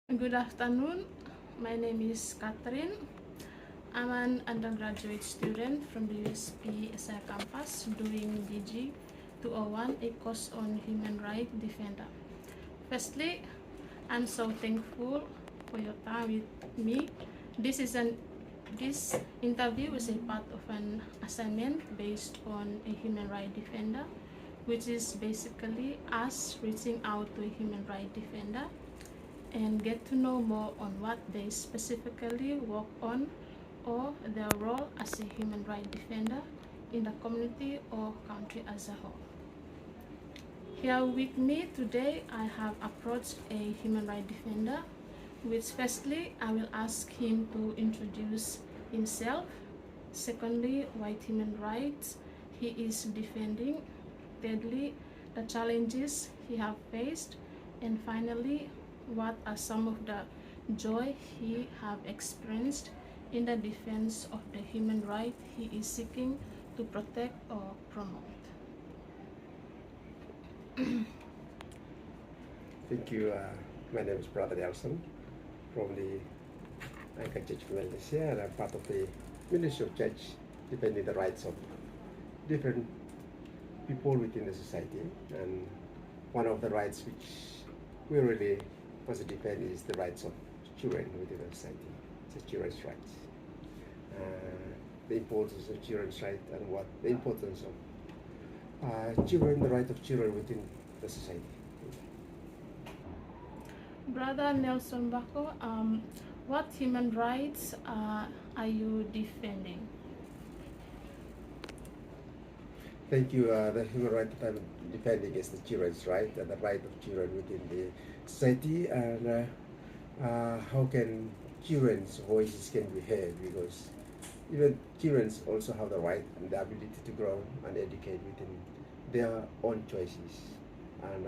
Good afternoon. My name is Catherine. I'm an undergraduate student from the USP SI campus doing DG201, a course on human rights defender. Firstly, I'm so thankful for your time with me. This interview is a part of an assignment based on a human rights defender, which is basically us reaching out to a human rights defender and get to know more on what they specifically work on or their role as a human rights defender in the community or country as a whole. Here with me today, I have approached a human rights defender, which firstly, I will ask him to introduce himself. Secondly, what human rights he is defending. Thirdly, the challenges he have faced. And finally, what are some of the joy he have experienced in the defense of the human right he is seeking to protect or promote. Thank you. My name is Brother Nelson from the Anchor Church of Malaysia, and I'm part of the Ministry of Church defending the rights of different people within the society. And one of the rights which we really want to defend is the rights of children within the society. It's the children's rights. The importance of children's rights and what the importance of children, the right of children within the society. Brother Nelson Bako, what human rights are you defending? Thank you. The human right that I'm defending is the children's right and the right of children within the society, and how can children's voices can be heard, because even children also have the right and the ability to grow and educate within their own choices, and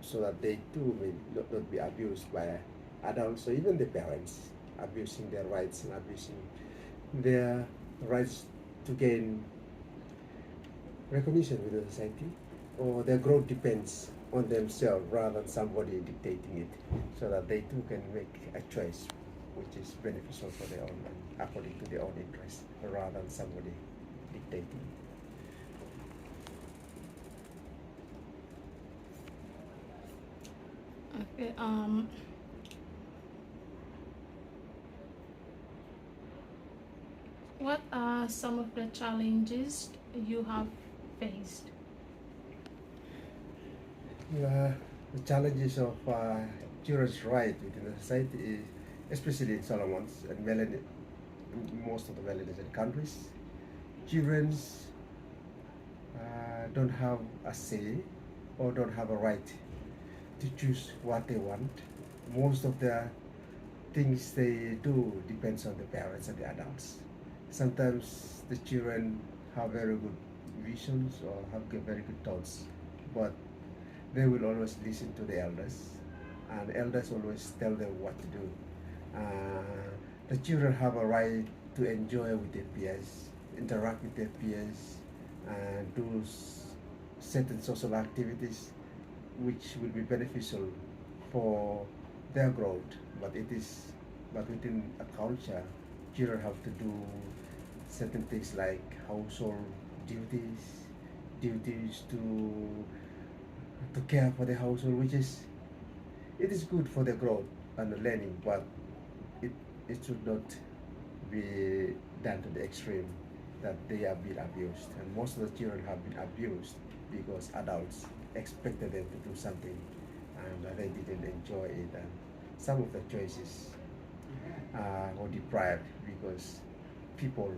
so that they too may not be abused by adults or even the parents abusing their rights and abusing their rights to gain recognition within society, or their growth depends on themselves rather than somebody dictating it, so that they too can make a choice which is beneficial for their own and according to their own interests rather than somebody dictating. Okay. What are some of the challenges you have faced? The challenges of children's right within the society is, especially in Solomons and most of the Melanesian countries, children don't have a say or don't have a right to choose what they want. Most of the things they do depends on the parents and the adults. Sometimes the children have very good visions or have very good thoughts, but they will always listen to the elders, and elders always tell them what to do. The children have a right to enjoy with their peers, interact with their peers, and do certain social activities which will be beneficial for their growth. But within a culture, children have to do certain things like household duties to care for the household, which is it is good for their growth and the learning, but it should not be done to the extreme that they are being abused. And most of the children have been abused because adults expected them to do something and they didn't enjoy it, and some of the choices were deprived because people,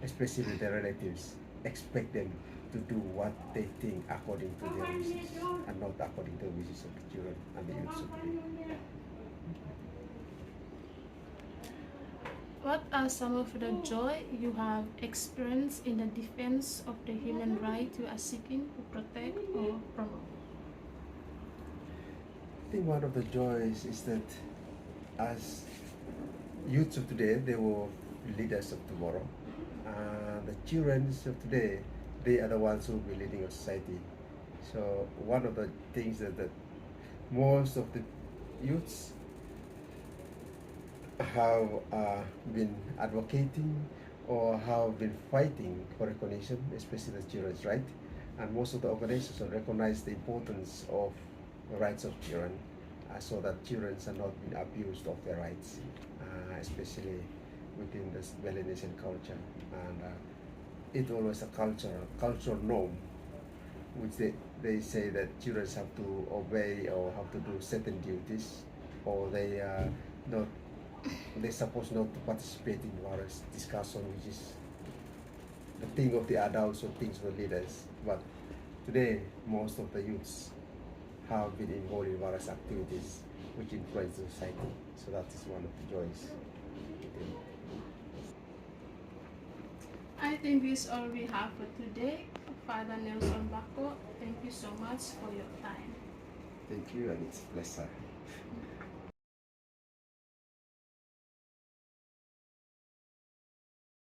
especially their relatives, expect them to do what they think according to their wishes and not according to the wishes of the children and the youth of the day. What are some of the joy you have experienced in the defense of the human right you are seeking to protect or promote? I think one of the joys is that as youths of today, they will be leaders of tomorrow. The children of today, they are the ones who will be leading our society. So one of the things that most of the youths have been advocating or have been fighting for recognition, especially the children's right. And most of the organizations recognize the importance of the rights of children, so that children are not being abused of their rights, especially within this Melanesian culture. And it's always a cultural norm, which they say that children have to obey or have to do certain duties, or they not they're supposed not to participate in various discussion, which is the thing of the adults or things of the leaders. But today, most of the youths have been involved in various activities which influence the society. So that is one of the joys. I think this is all we have for today. Father Nelson Bako, thank you so much for your time. Thank you, and it's a pleasure.